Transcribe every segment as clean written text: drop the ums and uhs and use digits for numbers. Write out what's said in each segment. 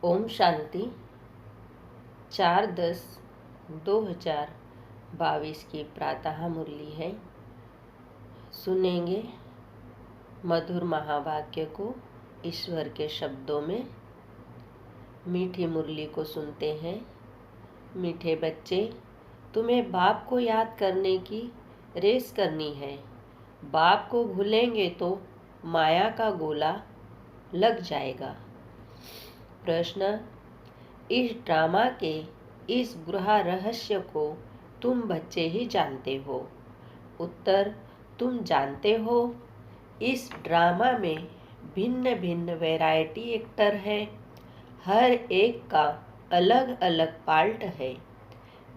ओम शांति। 4/10/2022 की प्रातः मुरली है। सुनेंगे मधुर महावाक्य को ईश्वर के शब्दों में। मीठी मुरली को सुनते हैं। मीठे बच्चे, तुम्हें बाप को याद करने की रेस करनी है। बाप को भूलेंगे तो माया का गोला लग जाएगा। प्रश्न: इस ड्रामा के इस गूढ़ रहस्य को तुम बच्चे ही जानते हो। उत्तर: तुम जानते हो। इस ड्रामा में भिन्न भिन्न वैरायटी एक्टर है। हर एक का अलग अलग पार्ट है।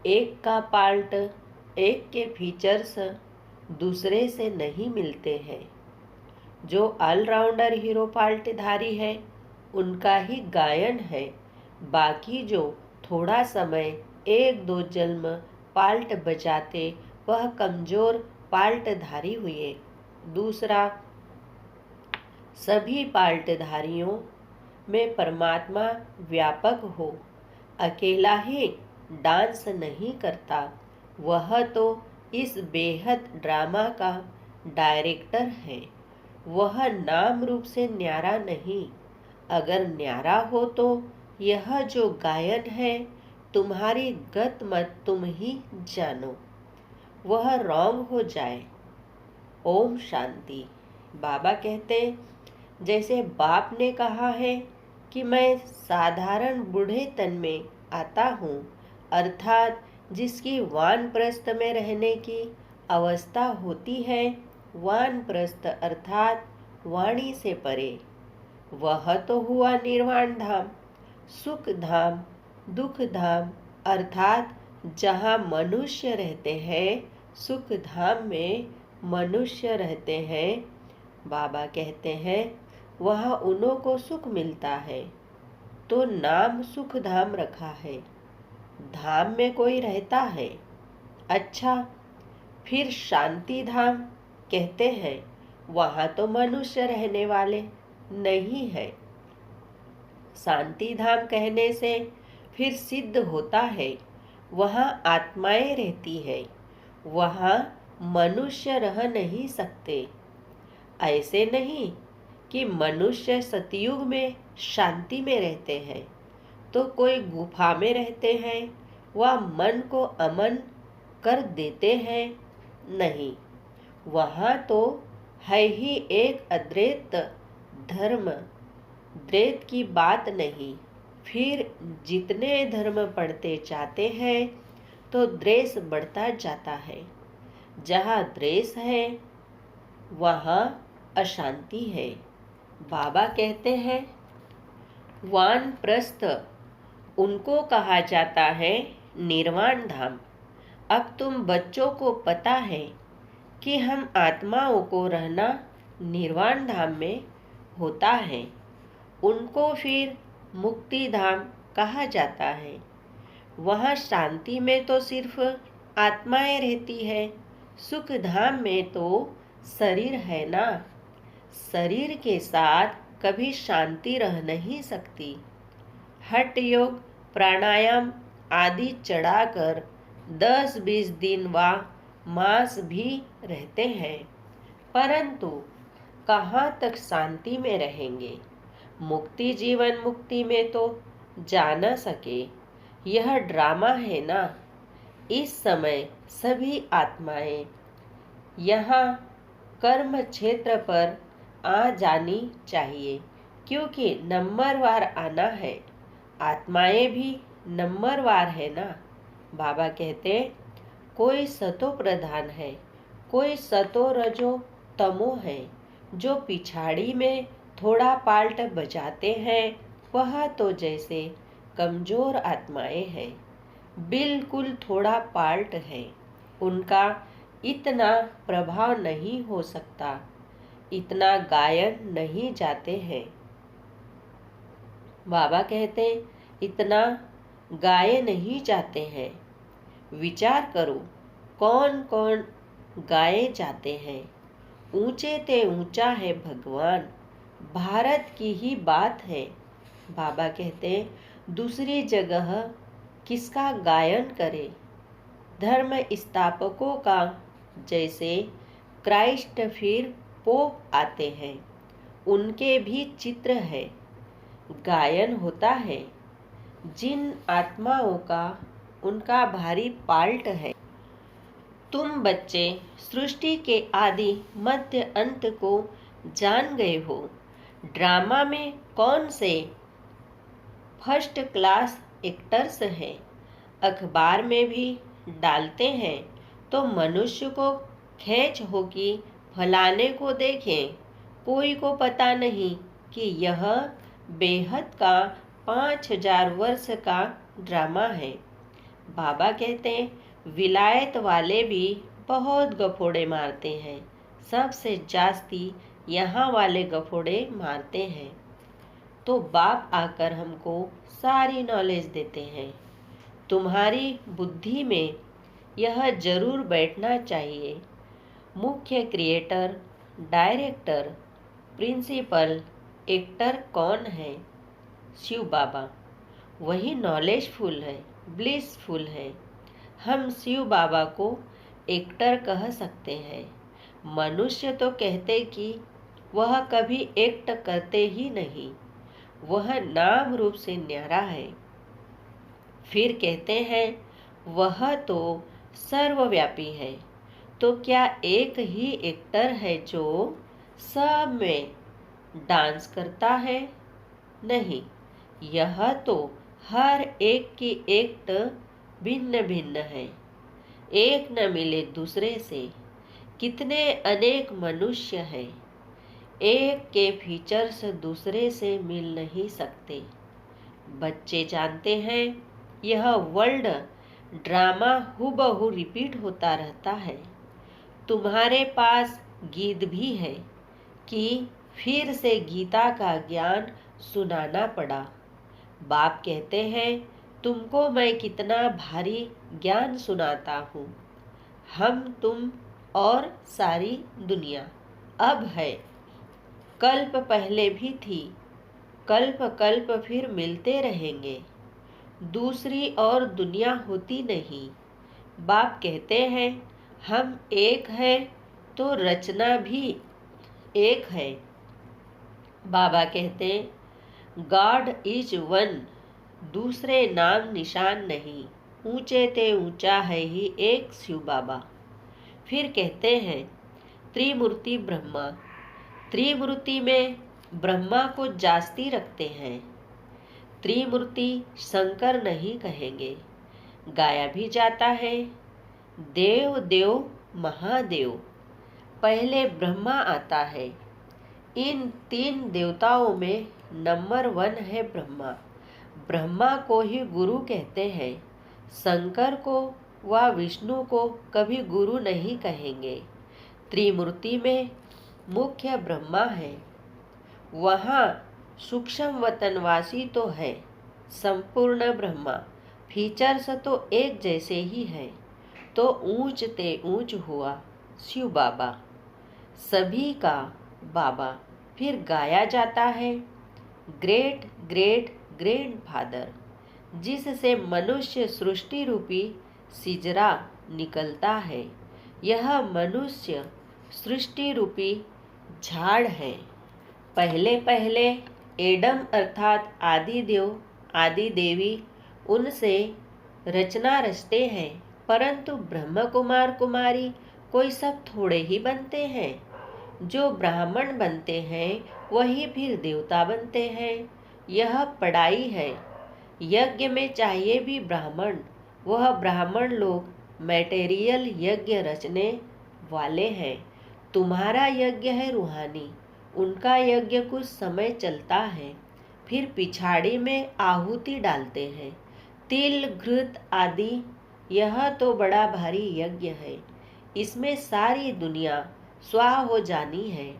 एक का पार्ट, एक के फीचर्स दूसरे से नहीं मिलते हैं। जो ऑलराउंडर हीरो पार्टधारी है उनका ही गायन है। बाकी जो थोड़ा समय एक दो जन्म पाल्ट बजाते वह कमजोर पाल्टधारी हुए। दूसरा, सभी पाल्टधारियों में परमात्मा व्यापक हो। अकेला ही डांस नहीं करता। वह तो इस बेहद ड्रामा का डायरेक्टर है। वह नाम रूप से न्यारा नहीं। अगर न्यारा हो तो यह जो गायन है तुम्हारी गत मत तुम ही जानो, वह रॉन्ग हो जाए। ओम शांति। बाबा कहते, जैसे बाप ने कहा है कि मैं साधारण बूढ़े तन में आता हूँ, अर्थात जिसकी वानप्रस्थ में रहने की अवस्था होती है। वानप्रस्थ अर्थात वाणी से परे। वह तो हुआ निर्वाण धाम, सुख धाम, दुख धाम, अर्थात जहाँ मनुष्य रहते हैं, सुख धाम में मनुष्य रहते हैं। बाबा कहते हैं वहाँ उन्हों को सुख मिलता है, तो नाम सुख धाम रखा है। धाम में कोई रहता है। अच्छा, फिर शांति धाम कहते हैं, वहाँ तो मनुष्य रहने वाले नहीं है। शांति धाम कहने से फिर सिद्ध होता है वहाँ आत्माएं रहती है, वहाँ मनुष्य रह नहीं सकते। ऐसे नहीं कि मनुष्य सतयुग में शांति में रहते हैं तो कोई गुफा में रहते हैं, वह मन को अमन कर देते हैं। नहीं, वहाँ तो है ही एक अद्वैत धर्म। द्वैत की बात नहीं। फिर जितने धर्म पढ़ते जाते हैं तो द्वेष बढ़ता जाता है। जहाँ द्वेष है वहाँ अशांति है। बाबा कहते हैं वानप्रस्थ उनको कहा जाता है निर्वाण धाम। अब तुम बच्चों को पता है कि हम आत्माओं को रहना निर्वाण धाम में होता है। उनको फिर मुक्ति धाम कहा जाता है। वहाँ शांति में तो सिर्फ आत्माएं रहती है। सुख धाम में तो शरीर है ना। शरीर के साथ कभी शांति रह नहीं सकती। हठ योग, प्राणायाम आदि चढ़ाकर 10-20 दिन व मास भी रहते हैं, परंतु कहाँ तक शांति में रहेंगे। मुक्ति जीवन मुक्ति में तो जा न सके। यह ड्रामा है ना। इस समय सभी आत्माएं यहाँ कर्म क्षेत्र पर आ जानी चाहिए, क्योंकि नंबरवार आना है। आत्माएं भी नंबरवार है ना। बाबा कहते कोई सतो प्रधान है, कोई सतो रजो तमो है। जो पिछाड़ी में थोड़ा पाल्ट बजाते हैं वह तो जैसे कमजोर आत्माएं हैं, बिल्कुल थोड़ा पाल्ट है। उनका इतना प्रभाव नहीं हो सकता, इतना गायन नहीं जाते हैं। बाबा कहते इतना गाए नहीं जाते हैं। विचार करो कौन कौन गाए जाते हैं। ऊंचे ते ऊंचा है भगवान। भारत की ही बात है। बाबा कहते दूसरी जगह किसका गायन करे, धर्म स्थापकों का। जैसे क्राइस्ट फिर पोप आते हैं, उनके भी चित्र है, गायन होता है। जिन आत्माओं का उनका भारी पाल्ट है। तुम बच्चे सृष्टि के आदि मध्य अंत को जान गए हो। ड्रामा में कौन से फर्स्ट क्लास एक्टर्स हैं, अखबार में भी डालते हैं तो मनुष्य को खींच हो कि फलाने को देखें। कोई को पता नहीं कि यह बेहद का 5000 वर्ष का ड्रामा है। बाबा कहते विलायत वाले भी बहुत गफोड़े मारते हैं, सबसे जास्ती यहाँ वाले गफोड़े मारते हैं। तो बाप आकर हमको सारी नॉलेज देते हैं। तुम्हारी बुद्धि में यह जरूर बैठना चाहिए, मुख्य क्रिएटर, डायरेक्टर, प्रिंसिपल, एक्टर कौन है? शिव बाबा। वही नॉलेजफुल है, ब्लिसफुल है। हम शिव बाबा को एक्टर कह सकते हैं। मनुष्य तो कहते कि वह कभी एक्ट करते ही नहीं, वह नाम रूप से न्यारा है। फिर कहते हैं वह तो सर्वव्यापी है। तो क्या एक ही एक्टर है जो सब में डांस करता है? नहीं, यह तो हर एक की एक्ट भिन्न भिन्न है, एक न मिले दूसरे से। कितने अनेक मनुष्य हैं, एक के फीचर्स दूसरे से मिल नहीं सकते। बच्चे जानते हैं यह वर्ल्ड ड्रामा हूबहू रिपीट होता रहता है। तुम्हारे पास गीत भी है कि फिर से गीता का ज्ञान सुनाना पड़ा। बाप कहते हैं तुमको मैं कितना भारी ज्ञान सुनाता हूँ। हम, तुम और सारी दुनिया अब है, कल्प पहले भी थी, कल्प कल्प फिर मिलते रहेंगे। दूसरी और दुनिया होती नहीं। बाप कहते हैं हम एक है तो रचना भी एक है। बाबा कहते गॉड इज वन, दूसरे नाम निशान नहीं, ऊंचे ते ऊंचा है ही एक शिव बाबा। फिर कहते हैं त्रिमूर्ति ब्रह्मा। त्रिमूर्ति में ब्रह्मा को जास्ती रखते हैं। त्रिमूर्ति शंकर नहीं कहेंगे। गाया भी जाता है देव देव महादेव। पहले ब्रह्मा आता है। इन 3 देवताओं में नंबर 1 है ब्रह्मा। ब्रह्मा को ही गुरु कहते हैं। शंकर को व विष्णु को कभी गुरु नहीं कहेंगे। त्रिमूर्ति में मुख्य ब्रह्मा है। वहाँ सूक्ष्म वतनवासी तो है, संपूर्ण ब्रह्मा। फीचर्स तो एक जैसे ही है। तो ऊंच ते ऊंच हुआ शिव बाबा, सभी का बाबा। फिर गाया जाता है ग्रेट ग्रेट ग्रैंड फादर, जिससे मनुष्य सृष्टि रूपी सिजरा निकलता है। यह मनुष्य सृष्टि रूपी झाड़ है। पहले पहले एडम अर्थात आदि देव आदि देवी उनसे रचना रचते हैं, परंतु ब्रह्म कुमार कुमारी कोई सब थोड़े ही बनते हैं। जो ब्राह्मण बनते हैं वही फिर देवता बनते हैं। यह पढ़ाई है। यज्ञ में चाहिए भी ब्राह्मण। वह ब्राह्मण लोग मैटेरियल यज्ञ रचने वाले हैं। तुम्हारा यज्ञ है रूहानी। उनका यज्ञ कुछ समय चलता है, फिर पिछाड़ी में आहुति डालते हैं, तिल घृत आदि। यह तो बड़ा भारी यज्ञ है। इसमें सारी दुनिया स्वाह हो जानी है।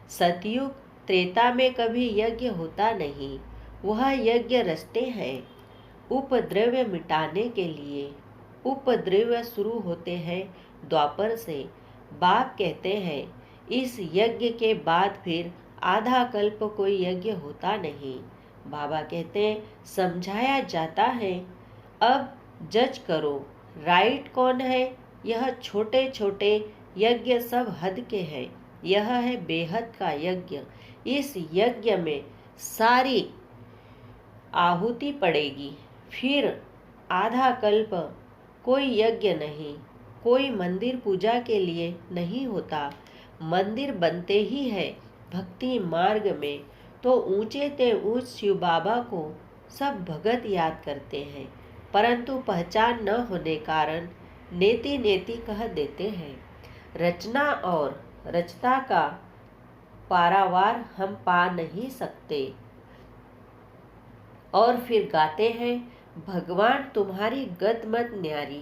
सतयुग त्रेता में कभी यज्ञ होता नहीं। वह यज्ञ रचते हैं उपद्रव्य मिटाने के लिए। उपद्रव्य शुरू होते हैं द्वापर से। बाप कहते हैं इस यज्ञ के बाद फिर आधा कल्प कोई यज्ञ होता नहीं। बाबा कहते हैं समझाया जाता है, अब जज करो राइट कौन है। यह छोटे छोटे यज्ञ सब हद के हैं, यह है बेहद का यज्ञ। इस यज्ञ में सारी आहुति पड़ेगी। फिर आधा कल्प कोई यज्ञ नहीं, कोई मंदिर पूजा के लिए नहीं होता। मंदिर बनते ही है भक्ति मार्ग में, तो ऊंचे ते ऊंच शिव बाबा को सब भगत याद करते हैं, परंतु पहचान न होने कारण नेति नेति कह देते हैं। रचना और रचता का पारावार हम पा नहीं सकते। और फिर गाते हैं भगवान तुम्हारी गत मत न्यारी,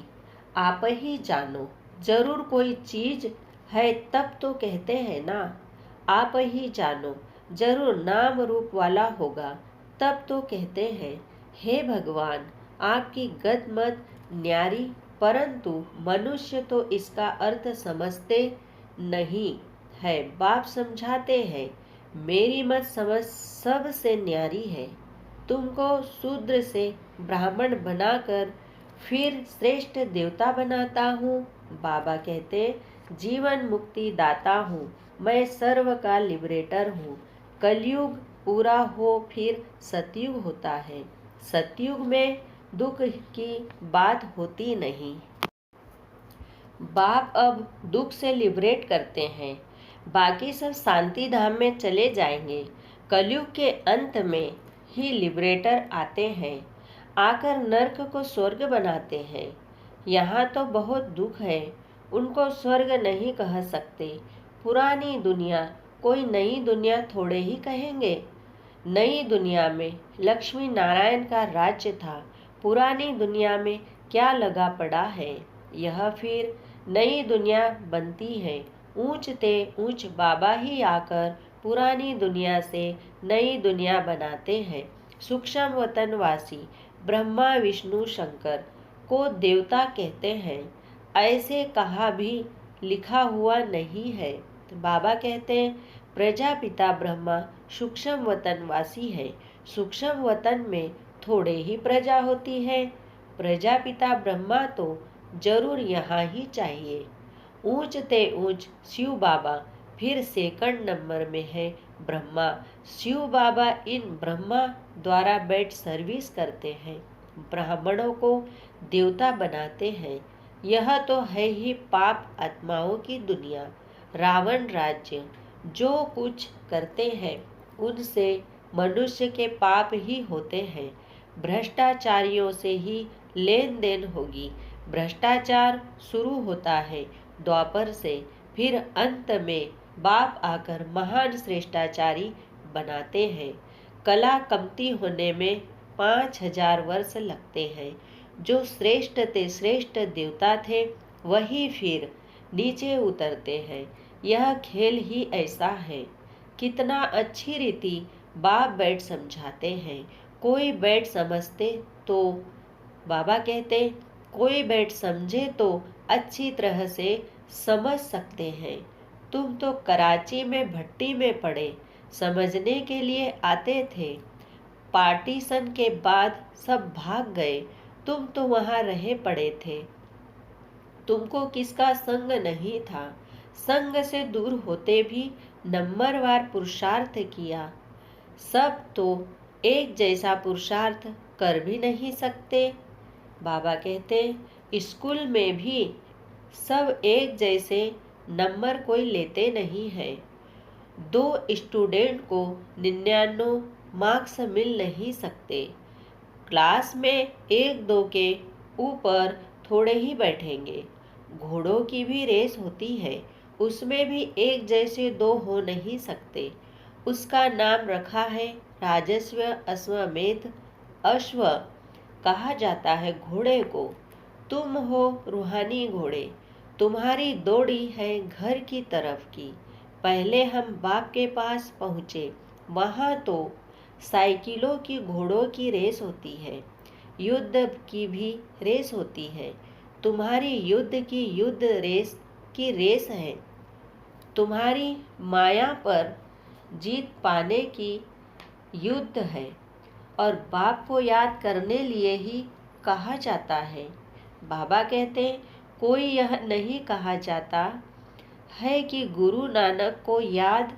आप ही जानो। जरूर कोई चीज है तब तो कहते हैं ना, आप ही जानो। जरूर नाम रूप वाला होगा तब तो कहते हैं। हे भगवान आपकी गत मत न्यारी, परंतु मनुष्य तो इसका अर्थ समझते नहीं है। बाप समझाते हैं मेरी मत समझ सबसे न्यारी है। तुमको शूद्र से ब्राह्मण बनाकर फिर श्रेष्ठ देवता बनाता हूँ। बाबा कहते जीवन मुक्ति दाता हूँ, मैं सर्व का लिबरेटर हूँ। कलयुग पूरा हो फिर सतयुग होता है। सतयुग में दुख की बात होती नहीं। बाप अब दुख से लिबरेट करते हैं, बाकी सब शांति धाम में चले जाएंगे। कलयुग के अंत में ही लिबरेटर आते हैं, आकर नर्क को स्वर्ग बनाते हैं। यहाँ तो बहुत दुख है, उनको स्वर्ग नहीं कह सकते। पुरानी दुनिया कोई नई दुनिया थोड़े ही कहेंगे। नई दुनिया में लक्ष्मी नारायण का राज्य था, पुरानी दुनिया में क्या लगा पड़ा है। यह फिर नई दुनिया बनती है। ऊंच ते ऊंच बाबा ही आकर पुरानी दुनिया से नई दुनिया बनाते हैं। सूक्ष्म वतनवासी ब्रह्मा विष्णु शंकर को देवता कहते हैं, ऐसे कहा भी लिखा हुआ नहीं है। तो बाबा कहते हैं प्रजापिता ब्रह्मा सूक्ष्म वतनवासी है। सूक्ष्म वतन में थोड़े ही प्रजा होती है। प्रजापिता ब्रह्मा तो जरूर यहाँ ही चाहिए। ऊंच ते ऊंच शिव बाबा फिर सेकंड नंबर में है ब्रह्मा। शिव बाबा इन ब्रह्मा द्वारा बेड सर्विस करते हैं, ब्राह्मणों को देवता बनाते हैं। यह तो है ही पाप आत्माओं की दुनिया, रावण राज्य। जो कुछ करते हैं उनसे मनुष्य के पाप ही होते हैं। भ्रष्टाचारियों से ही लेन देन होगी। भ्रष्टाचार शुरू होता है द्वापर से, फिर अंत में बाप आकर महान श्रेष्ठाचारी बनाते हैं। कला कमती होने में 5000 वर्ष लगते हैं। जो श्रेष्ठ ते श्रेष्ठ देवता थे वही फिर नीचे उतरते हैं। यह खेल ही ऐसा है। कितना अच्छी रीति बाप बैठ समझाते हैं। कोई बैठ समझते तो बाबा कहते कोई बैठ समझे तो अच्छी तरह से समझ सकते हैं। तुम तो कराची में भट्टी में पड़े समझने के लिए आते थे, पार्टीशन के बाद सब भाग गए, तुम तो वहाँ रहे पड़े थे। तुमको किसका संग नहीं था। संग से दूर होते भी नंबरवार पुरुषार्थ किया। सब तो एक जैसा पुरुषार्थ कर भी नहीं सकते। बाबा कहते स्कूल में भी सब एक जैसे नंबर कोई लेते नहीं है। 2 स्टूडेंट को 99 मार्क्स मिल नहीं सकते। क्लास में 1-2 के ऊपर थोड़े ही बैठेंगे। घोड़ों की भी रेस होती है, उसमें भी एक जैसे 2 हो नहीं सकते। उसका नाम रखा है राजस्व अश्वमेध। अश्व कहा जाता है घोड़े को। तुम हो रूहानी घोड़े, तुम्हारी दौड़ी है घर की तरफ की। पहले हम बाप के पास पहुँचे, वहाँ तो साइकिलों की घोड़ों की रेस होती है, युद्ध की भी रेस होती है। तुम्हारी युद्ध की युद्ध रेस की रेस है। तुम्हारी माया पर जीत पाने की युद्ध है। और बाप को याद करने लिए ही कहा जाता है। बाबा कहते कोई यह नहीं कहा जाता है कि गुरु नानक को याद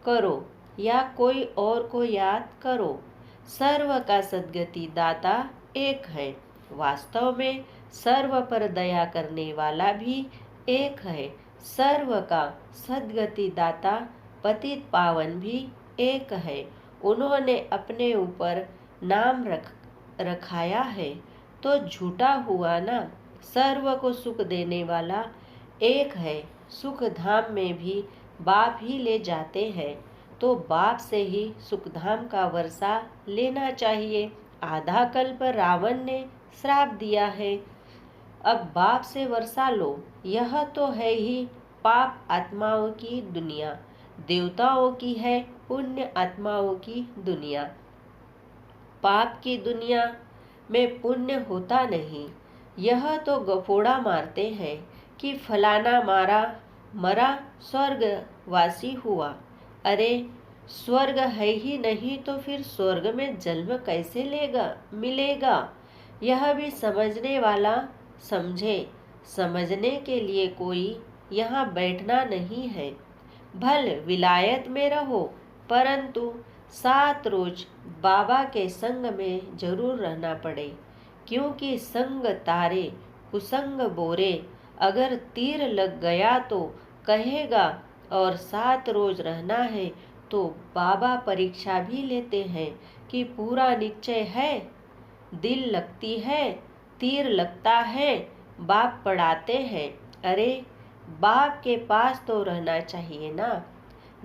करो या कोई और को याद करो। सर्व का सद्गति दाता एक है। वास्तव में सर्व पर दया करने वाला भी एक है। सर्व का सद्गति दाता पतित पावन भी एक है। उन्होंने अपने ऊपर नाम रखाया है तो झूठा हुआ ना। सर्व को सुख देने वाला एक है। सुख धाम में भी बाप ही ले जाते हैं, तो बाप से ही सुखधाम का वर्षा लेना चाहिए। आधा कल्प रावण ने श्राप दिया है, अब बाप से वर्षा लो। यह तो है ही पाप आत्माओं की दुनिया, देवताओं की है पुण्य आत्माओं की दुनिया। पाप की दुनिया में पुण्य होता नहीं। यह तो गफोड़ा मारते हैं कि फलाना मरा स्वर्गवासी हुआ। अरे स्वर्ग है ही नहीं तो फिर स्वर्ग में जन्म कैसे मिलेगा। यह भी समझने वाला समझे। समझने के लिए कोई यहाँ बैठना नहीं है। भल विलायत में रहो, परंतु 7 रोज बाबा के संग में जरूर रहना पड़े, क्योंकि संग तारे कुसंग बोरे। अगर तीर लग गया तो कहेगा और 7 रोज रहना है तो बाबा परीक्षा भी लेते हैं कि पूरा निश्चय है। दिल लगती है, तीर लगता है, बाप पढ़ाते हैं। अरे बाप के पास तो रहना चाहिए ना।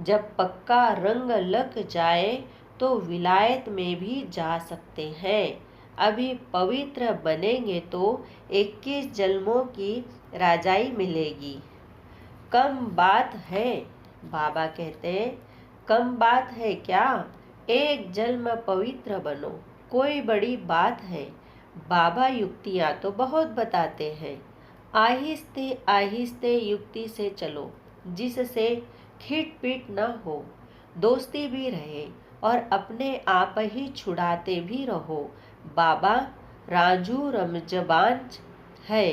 जब पक्का रंग लग जाए तो विलायत में भी जा सकते हैं। अभी पवित्र बनेंगे तो 21 जन्मों की राजाई मिलेगी। कम बात है, बाबा कहते कम बात है क्या। एक जन्म पवित्र बनो, कोई बड़ी बात है। बाबा युक्तियाँ तो बहुत बताते हैं। आहिस्ते आहिस्ते युक्ति से चलो, जिससे खिटपिट न हो, दोस्ती भी रहे और अपने आप ही छुड़ाते भी रहो। बाबा राजू रमजबान है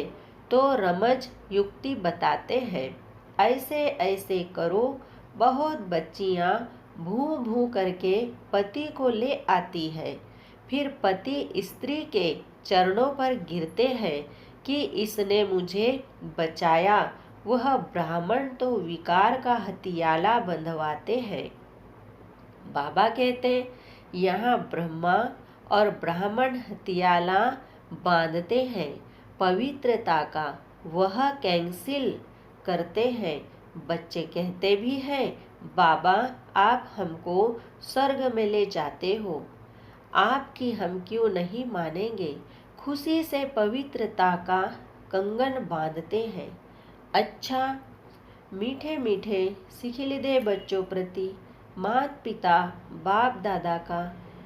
तो रमज युक्ति बताते हैं। ऐसे ऐसे करो। बहुत बच्चियाँ भू भू करके पति को ले आती है, फिर पति स्त्री के चरणों पर गिरते हैं कि इसने मुझे बचाया। वह ब्राह्मण तो विकार का हथियाला बंधवाते हैं। बाबा कहते यहाँ ब्रह्मा और ब्राह्मण हथियाला बांधते हैं। पवित्रता का वह कैंसिल करते हैं। बच्चे कहते भी हैं बाबा आप हमको स्वर्ग में ले जाते हो, आपकी हम क्यों नहीं मानेंगे। खुशी से पवित्रता का कंगन बांधते हैं। अच्छा मीठे मीठे सिखिलिदे बच्चों प्रति माता पिता बाप दादा का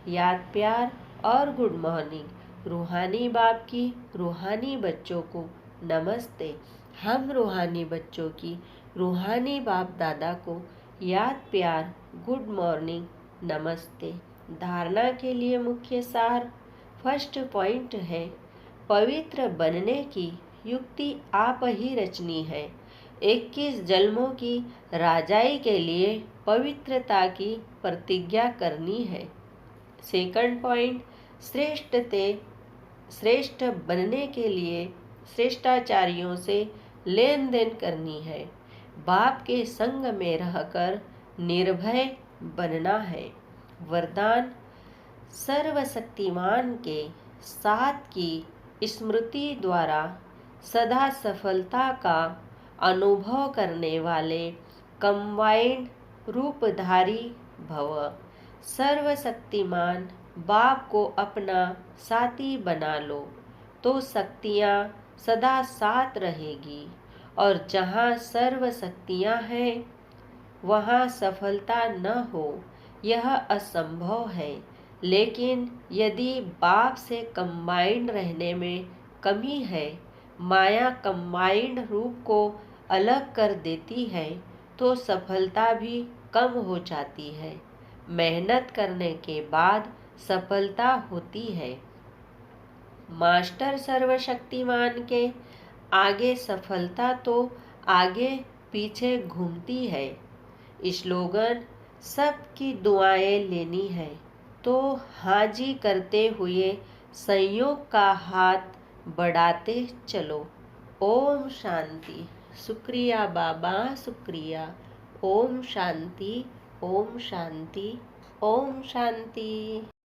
याद प्यार और गुड मॉर्निंग। रूहानी बाप की रूहानी बच्चों को नमस्ते। हम रूहानी बच्चों की रूहानी बाप दादा को याद प्यार गुड मॉर्निंग नमस्ते। धारणा के लिए मुख्य सार। फर्स्ट पॉइंट है पवित्र बनने की युक्ति आप ही रचनी है। 21 जन्मों की राजाई के लिए पवित्रता की प्रतिज्ञा करनी है। सेकंड पॉइंट श्रेष्ठ बनने के लिए श्रेष्ठाचार्यों से लेन देन करनी है। बाप के संग में रहकर निर्भय बनना है। वरदान सर्वशक्तिमान के साथ की स्मृति द्वारा सदा सफलता का अनुभव करने वाले कंबाइंड रूपधारी भव। सर्वशक्तिमान बाप को अपना साथी बना लो तो शक्तियाँ सदा साथ रहेगी, और जहाँ सर्व शक्तियाँ हैं वहाँ सफलता न हो यह असंभव है। लेकिन यदि बाप से कंबाइंड रहने में कमी है, माया कंबाइंड रूप को अलग कर देती है, तो सफलता भी कम हो जाती है। मेहनत करने के बाद सफलता होती है। मास्टर सर्वशक्तिमान के आगे सफलता तो आगे पीछे घूमती है। स्लोगन सबकी दुआएं लेनी है, तो हाजी करते हुए संयोग का हाथ बढ़ाते चलो। ओम शांति। शुक्रिया बाबा, शुक्रिया। ओम शांति, ओम शांति, ओम शांति।